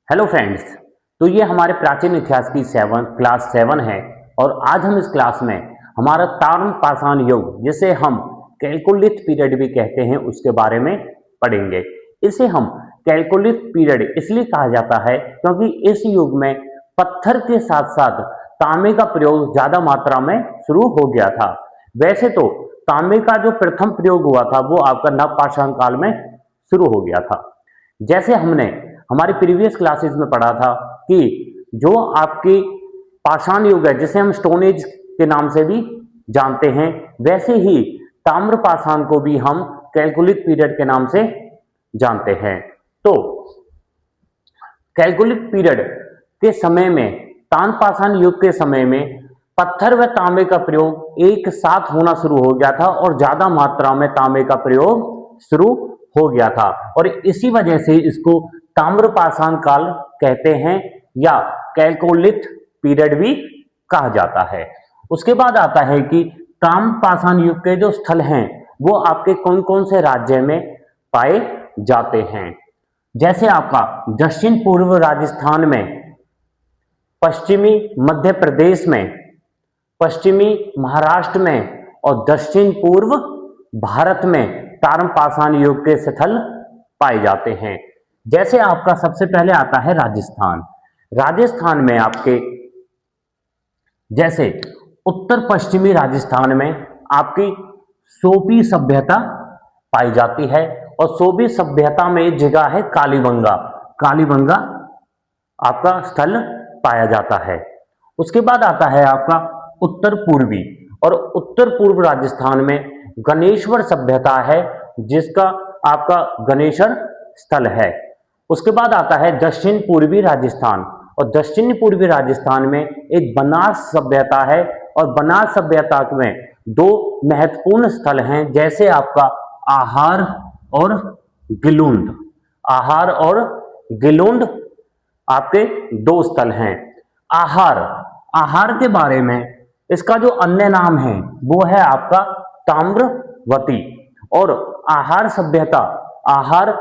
Hello friends. तो ये हमारे प्राचीन इतिहास की क्लास 7 है और आज हम इस क्लास में हमारा ताम्र पाषाण युग जिसे हम कैल्कोलिथ पीरियड भी कहते हैं उसके बारे में पढ़ेंगे। इसे हम कैल्कोलिथ पीरियड इसलिए कहा जाता है क्योंकि इस युग में पत्थर के साथ साथ तांबे का प्रयोग ज्यादा मात्रा में शुरू हो गया था। वैसे तो तांबे का जो प्रथम प्रयोग हुआ था वो आपका नवपाषाण काल में शुरू हो गया था। जैसे हमने हमारी प्रीवियस क्लासेस में पढ़ा था कि जो आपकी पाषाण युग है जिसे हम स्टोन एज के नाम से भी जानते हैं, वैसे ही ताम्र पाषाण को भी हम कैल्कोलिथ पीरियड के नाम से जानते हैं। तो कैल्कोलिथ पीरियड के समय में, ताम्र पाषाण युग के समय में पत्थर व तांबे का प्रयोग एक साथ होना शुरू हो गया था और ज्यादा मात्रा में तांबे का प्रयोग शुरू हो गया था और इसी वजह से इसको ताम्र पाषाण काल कहते हैं या कैल्कोलिथ पीरियड भी कहा जाता है। उसके बाद आता है कि ताम्र पाषाण युग के जो स्थल हैं वो आपके कौन कौन से राज्य में पाए जाते हैं। जैसे आपका दक्षिण पूर्व राजस्थान में, पश्चिमी मध्य प्रदेश में, पश्चिमी महाराष्ट्र में और दक्षिण पूर्व भारत में ताम्र पाषाण युग के स्थल पाए जाते हैं। जैसे आपका सबसे पहले आता है राजस्थान। राजस्थान में आपके जैसे उत्तर पश्चिमी राजस्थान में आपकी सोपी सभ्यता पाई जाती है और सोपी सभ्यता में एक जगह है कालीबंगा। कालीबंगा आपका स्थल पाया जाता है। उसके बाद आता है आपका उत्तर पूर्वी, और उत्तर पूर्व राजस्थान में गणेश्वर सभ्यता है जिसका आपका गणेश्वर स्थल है। उसके बाद आता है दक्षिण पूर्वी राजस्थान, और दक्षिण पूर्वी राजस्थान में एक बनास सभ्यता है और बनास सभ्यता में दो महत्वपूर्ण स्थल हैं जैसे आपका आहार और गिलुंड। आहार और गिलुंड आपके दो स्थल हैं। आहार, आहार के बारे में इसका जो अन्य नाम है वो है आपका ताम्रवती। और आहार सभ्यता, आहार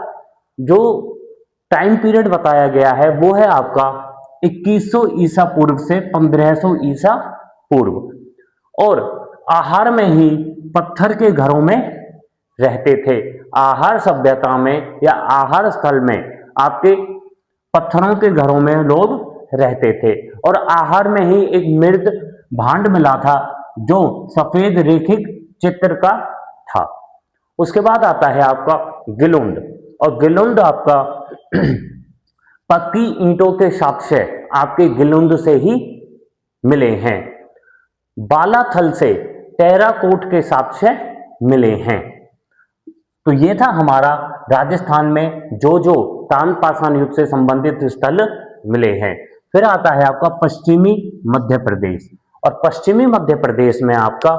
जो टाइम पीरियड बताया गया है वो है आपका 2100 ईसा पूर्व से 1500 ईसा पूर्व। और आहार में ही पत्थर के घरों में रहते थे। आहार सभ्यता में या आहार स्थल में आपके पत्थरों के घरों में लोग रहते थे और आहार में ही एक मृद भांड मिला था जो सफेद रेखिक चित्र का था। उसके बाद आता है आपका गिलुंड, और गिलुंड आपका पक्की ईंटों के साक्ष्य आपके गिलुंड से ही मिले हैं। बालाथल से टेराकोट के साक्ष्य मिले हैं। तो ये था हमारा राजस्थान में जो जो ताम्र पाषाण युग से संबंधित स्थल मिले हैं। फिर आता है आपका पश्चिमी मध्य प्रदेश, और पश्चिमी मध्य प्रदेश में आपका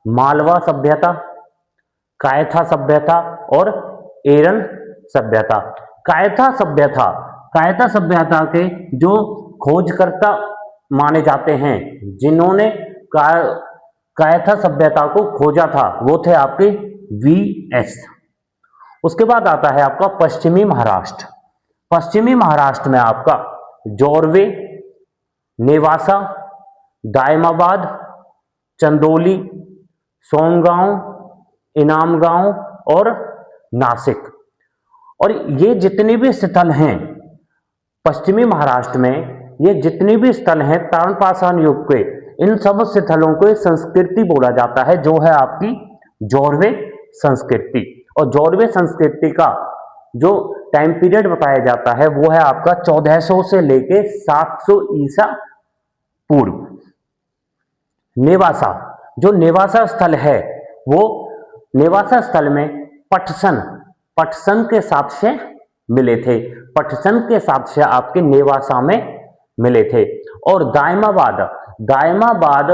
मालवा सभ्यता, कायथा सभ्यता और एरन सभ्यता। कायथा सभ्यता, कायथा सभ्यता के जो खोजकर्ता माने जाते हैं, जिन्होंने कायथा सभ्यता को खोजा था वो थे आपके वीएस। उसके बाद आता है आपका पश्चिमी महाराष्ट्र। पश्चिमी महाराष्ट्र में आपका जोरवे, नेवासा, दायमाबाद, चंदोली, सोमगांव, इनामगांव और नासिक। और ये जितने भी स्थल हैं पश्चिमी महाराष्ट्र में, ये जितने भी स्थल हैं ताम्र पाषाण युग के, इन सब स्थलों को संस्कृति बोला जाता है जो है आपकी जोरवे संस्कृति। और जोरवे संस्कृति का जो टाइम पीरियड बताया जाता है वो है आपका 1400 से लेके 700 ईसा पूर्व। नेवासा, जो नेवासा स्थल है वो नेवासा स्थल में पटसन के साक्ष्य मिले थे। पटसन के साक्ष्य आपके नेवासा में मिले थे। और दायमाबाद, दायमाबाद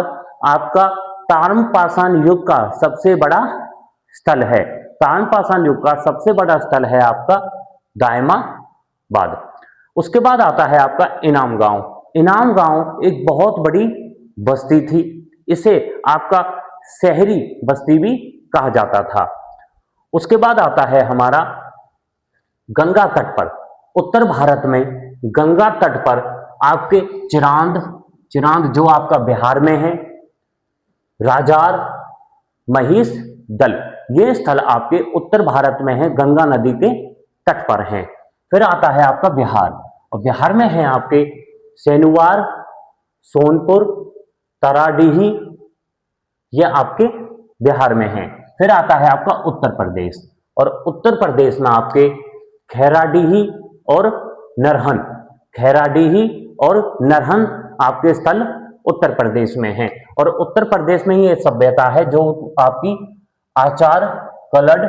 आपका ताम्र पाषाण युग का सबसे बड़ा स्थल है। ताम्र पाषाण युग का सबसे बड़ा स्थल है आपका दायमाबाद। उसके बाद आता है आपका इनाम गांव। इनाम गांव एक बहुत बड़ी बस्ती थी, इसे आपका शहरी बस्ती भी कहा जाता था। उसके बाद आता है हमारा गंगा तट पर उत्तर भारत में गंगा तट पर आपके चिरांद जो आपका बिहार में है, राजार, महिष दल, ये स्थल आपके उत्तर भारत में है, गंगा नदी के तट पर हैं। फिर आता है आपका बिहार, और बिहार में है आपके सेनुवार, सोनपुर, तराडीही, ये आपके बिहार में हैं। फिर आता है आपका उत्तर प्रदेश, और उत्तर प्रदेश में आपके खैराडीही और नरहन, खैराडीही और नरहन आपके स्थल उत्तर प्रदेश में हैं। और उत्तर प्रदेश में ही एक सभ्यता है जो आपकी आचार कलड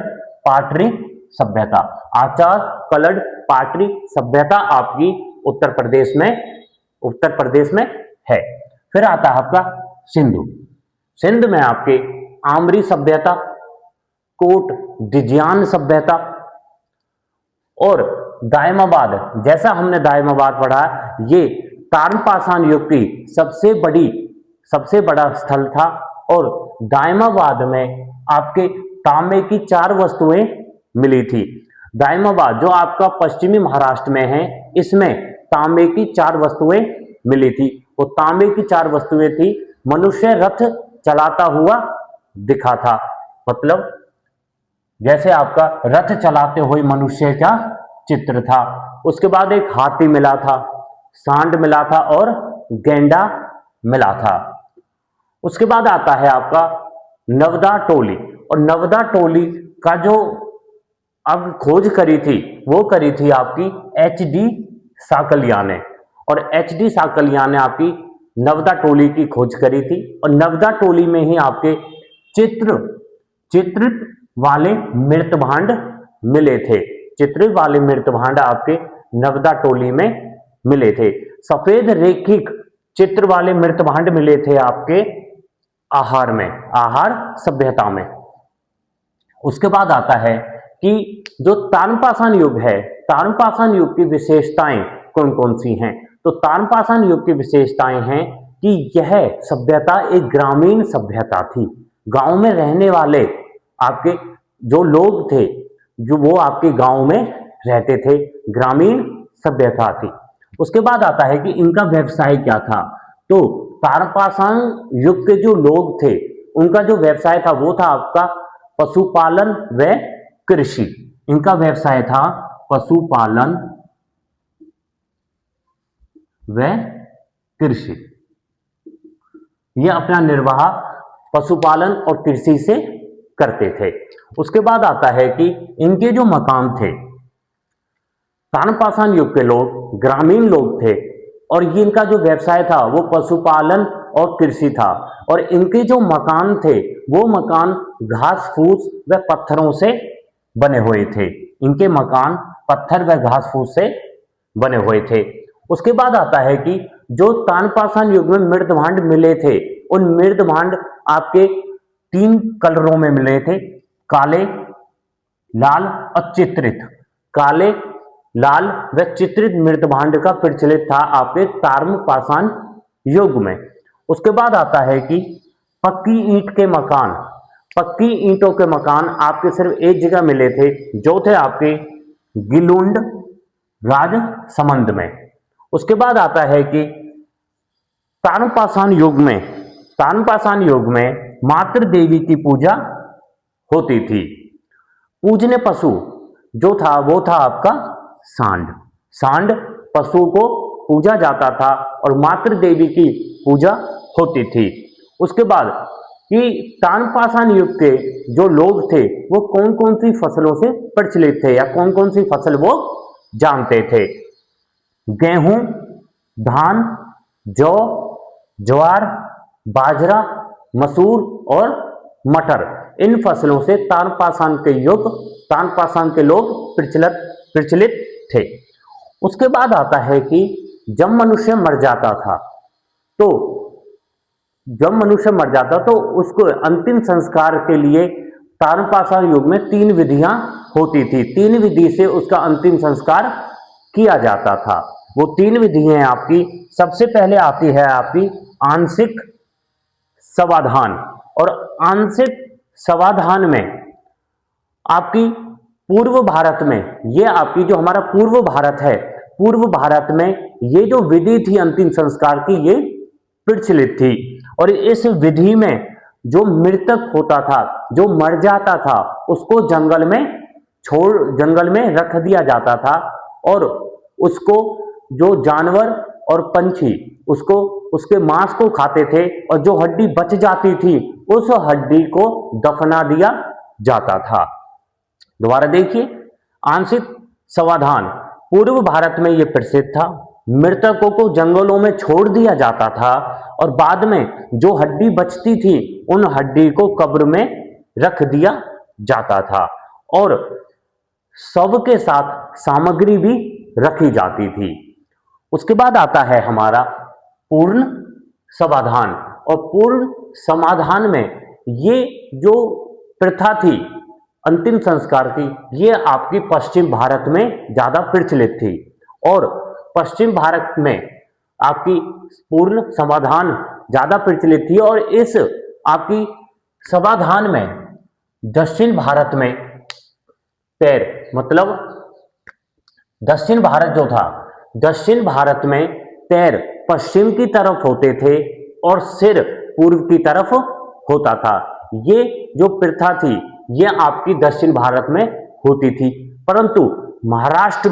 पाटरी सभ्यता, आचार कलड पाटरी सभ्यता आपकी उत्तर प्रदेश में है। फिर आता है आपका सिंधु, सिंध में आपके आमरी सभ्यता, कोट डिजियान सभ्यता और दायमाबाद, जैसा हमने दायमाबाद पढ़ा, ये ताम्रपाषाण युग की सबसे बड़ा स्थल था। और दायमाबाद में आपके तांबे की 4 वस्तुएं मिली थी। दायमाबाद जो आपका पश्चिमी महाराष्ट्र में है, इसमें तांबे की 4 वस्तुएं मिली थी। वो तांबे की 4 वस्तुएं थी, मनुष्य रथ चलाता हुआ दिखा था, मतलब जैसे आपका रथ चलाते हुए मनुष्य का चित्र था। उसके बाद एक हाथी मिला था, सांड मिला था और गेंडा मिला था। उसके बाद आता है आपका नवदा टोली, और नवदा टोली का जो अब खोज करी थी वो करी थी आपकी HD साकलिया ने, और HD साकलिया ने आपकी नवदा टोली की खोज करी थी। और नवदा टोली में ही आपके चित्रित वाले मृतभांड मिले थे, चित्रित वाले मृतभांड आपके नवदा टोली में मिले थे। सफेद रेखिक चित्र वाले मृतभांड मिले थे आपके आहार में, आहार सभ्यता में। उसके बाद आता है कि जो ताम्रपाषाण युग है, ताम्रपाषाण युग की विशेषताएं कौन कौन सी हैं? तो ताम्रपाषाण युग की विशेषताएं हैं कि यह सभ्यता एक ग्रामीण सभ्यता थी। गांव में रहने वाले आपके जो लोग थे, जो वो आपके गांव में रहते थे, ग्रामीण सभ्यता थी। उसके बाद आता है कि इनका व्यवसाय क्या था? तो ताम्रपाषाण युग के जो लोग थे, उनका जो व्यवसाय था वो था आपका पशुपालन व कृषि। इनका व्यवसाय था पशुपालन व कृषि। ये अपना निर्वाह पशुपालन और कृषि से करते थे। उसके बाद आता है कि इनके जो मकान थे, ताम्रपाषाण युग के लोग ग्रामीण लोग थे, और ये इनका जो व्यवसाय था वो पशुपालन और कृषि था। और इनके जो मकान थे वो मकान घास फूस व पत्थरों से बने हुए थे। इनके मकान पत्थर व घास फूस से बने हुए थे। उसके बाद आता है कि जो ताम्रपाषाण युग में मृतभांड मिले थे, उन मृतभांड आपके 3 कलरों में मिले थे, काले, लाल और चित्रित। काले, लाल व चित्रित मृतभांड का प्रचलित था आपके ताम्रपाषाण युग में। उसके बाद आता है कि पक्की ईंट के मकान, पक्की ईंटों के मकान आपके सिर्फ एक जगह मिले थे, जो थे आपके गिलुंड राजसमंद में। उसके बाद आता है कि ताम्रपाषाण युग में मातृ देवी की पूजा होती थी। पूजनीय पशु जो था वो था आपका सांड। सांड पशु को पूजा जाता था और मातृ देवी की पूजा होती थी। उसके बाद कि ताम्रपाषाण युग के जो लोग थे वो कौन कौन सी फसलों से प्रचलित थे या कौन कौन सी फसल वो जानते थे? गेहूं, धान, जौ, ज्वार, बाजरा, मसूर और मटर, इन फसलों से ताम्रपाषाण के लोग प्रचलित थे। उसके बाद आता है कि जब मनुष्य मर जाता था तो उसको अंतिम संस्कार के लिए ताम्रपाषाण युग में 3 विधियां होती थी। 3 विधि से उसका अंतिम संस्कार किया जाता था। वो 3 विधियां आपकी, सबसे पहले आती है आपकी आंशिक समाधान। और आंशिक समाधान में आपकी पूर्व भारत में, ये आपकी जो हमारा पूर्व भारत है, पूर्व भारत में ये जो विधि थी अंतिम संस्कार की, ये प्रचलित थी। और इस विधि में जो मृतक होता था, जो मर जाता था, उसको जंगल में रख दिया जाता था और उसको जो जानवर और पंछी उसको उसके मांस को खाते थे और जो हड्डी बच जाती थी उस हड्डी को दफना दिया जाता था। दोबारा देखिए, आंशिक समाधान पूर्व भारत में यह प्रसिद्ध था। मृतकों को जंगलों में छोड़ दिया जाता था और बाद में जो हड्डी बचती थी उन हड्डी को कब्र में रख दिया जाता था और सबके साथ सामग्री भी रखी जाती थी। उसके बाद आता है हमारा पूर्ण समाधान। और पूर्ण समाधान में ये जो प्रथा थी अंतिम संस्कार की, ये आपकी पश्चिम भारत में ज्यादा प्रचलित थी और पश्चिम भारत में आपकी पूर्ण समाधान ज्यादा प्रचलित थी। और इस आपकी समाधान में दक्षिण भारत में पैर, मतलब दक्षिण भारत जो था, दक्षिण भारत में पैर पश्चिम की तरफ होते थे और सिर पूर्व की तरफ होता था। ये जो प्रथा थी ये आपकी दक्षिण भारत में होती थी, परंतु महाराष्ट्र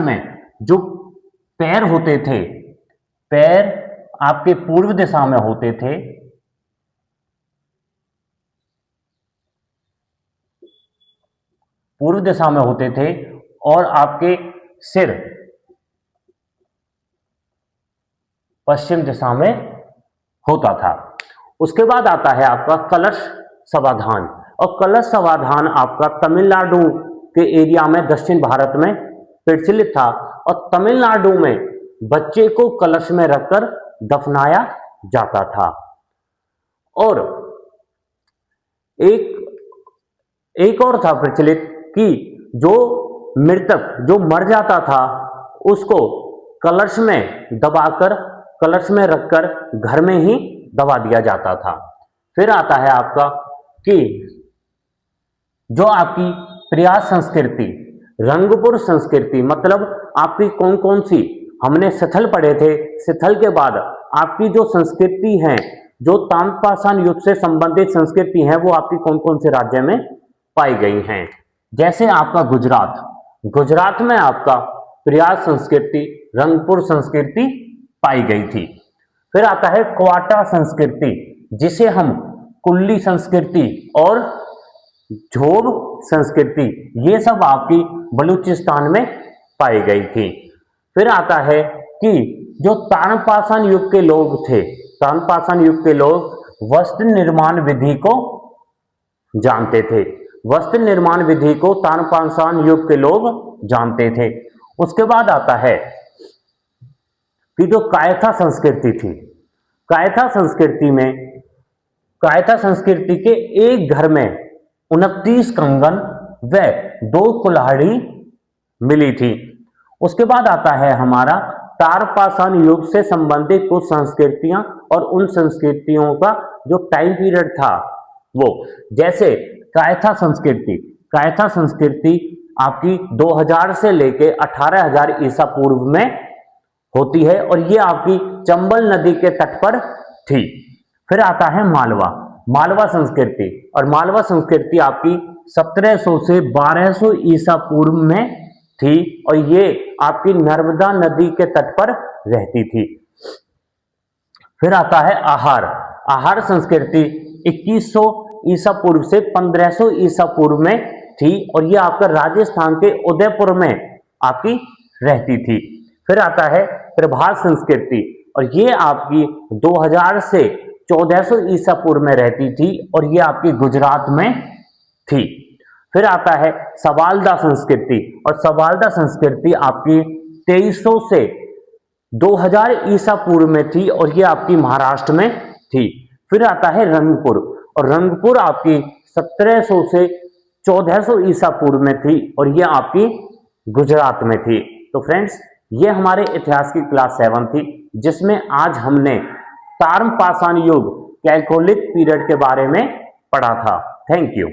में जो पैर होते थे, पैर आपके पूर्व दिशा में होते थे, पूर्व दिशा में होते थे और आपके सिर पश्चिम दिशा में होता था। उसके बाद आता है आपका कलश समाधान। और कलश समाधान आपका तमिलनाडु के एरिया में दक्षिण भारत में प्रचलित था और तमिलनाडु में बच्चे को कलश में रखकर दफनाया जाता था। और एक और था प्रचलित कि जो मृतक जो मर जाता था उसको कलश में दबाकर, कलश में रखकर घर में ही दबा दिया जाता था। फिर आता है आपका कि जो आपकी प्रयास संस्कृति, रंगपुर संस्कृति, मतलब आपकी कौन कौन सी, हमने शिथल पढ़े थे, शिथल के बाद आपकी जो संस्कृति है, जो ताम्रपाषाण युग से संबंधित संस्कृति है, वो आपकी कौन कौन से राज्य में पाई गई हैं। जैसे आपका गुजरात में आपका प्रयास संस्कृति, रंगपुर संस्कृति पाई गई थी। फिर आता है क्वाटा संस्कृति, जिसे हम कुल्ली संस्कृति और झोब संस्कृति, ये सब आपकी बलूचिस्तान में पाई गई थी। फिर आता है कि जो ताम्रपाषाण युग के लोग थे, ताम्रपाषाण युग के लोग वस्त्र निर्माण विधि को जानते थे, वस्त्र निर्माण विधि को ताम्रपाषाण युग के लोग जानते थे। उसके बाद आता है कि जो कायथा संस्कृति थी, कायथा संस्कृति के एक घर में 29 कंगन व 2 कुल्हाड़ी मिली थी। उसके बाद आता है हमारा ताम्रपाषाण युग से संबंधित कुछ संस्कृतियां और उन संस्कृतियों का जो टाइम पीरियड था वो, जैसे कायथा संस्कृति आपकी 2000 से लेके 18000 ईसा पूर्व में होती है और ये आपकी चंबल नदी के तट पर थी। फिर आता है मालवा संस्कृति, और मालवा संस्कृति आपकी 1700 से 1200 ईसा पूर्व में थी और ये आपकी नर्मदा नदी के तट पर रहती थी। फिर आता है आहार संस्कृति 2100 ईसा पूर्व से 1500 ईसा पूर्व में थी और ये आपका राजस्थान के उदयपुर में आपकी रहती थी। फिर आता है प्रभात संस्कृति और ये आपकी 2000 से 1400 ईसा पूर्व में रहती थी और ये आपकी गुजरात में थी। फिर आता है सवालदा संस्कृति, और सवालदा संस्कृति आपकी 2300 से 2000 ईसा पूर्व में थी और ये आपकी महाराष्ट्र में थी। फिर आता है रंगपुर, और रंगपुर आपकी 1700 से 1400 ईसा पूर्व में थी और ये आपकी गुजरात में थी। तो फ्रेंड्स, ये हमारे इतिहास की क्लास 7 थी जिसमें आज हमने ताम्रपाषाण युग कैल्कोलिथ पीरियड के बारे में पढ़ा था। Thank you.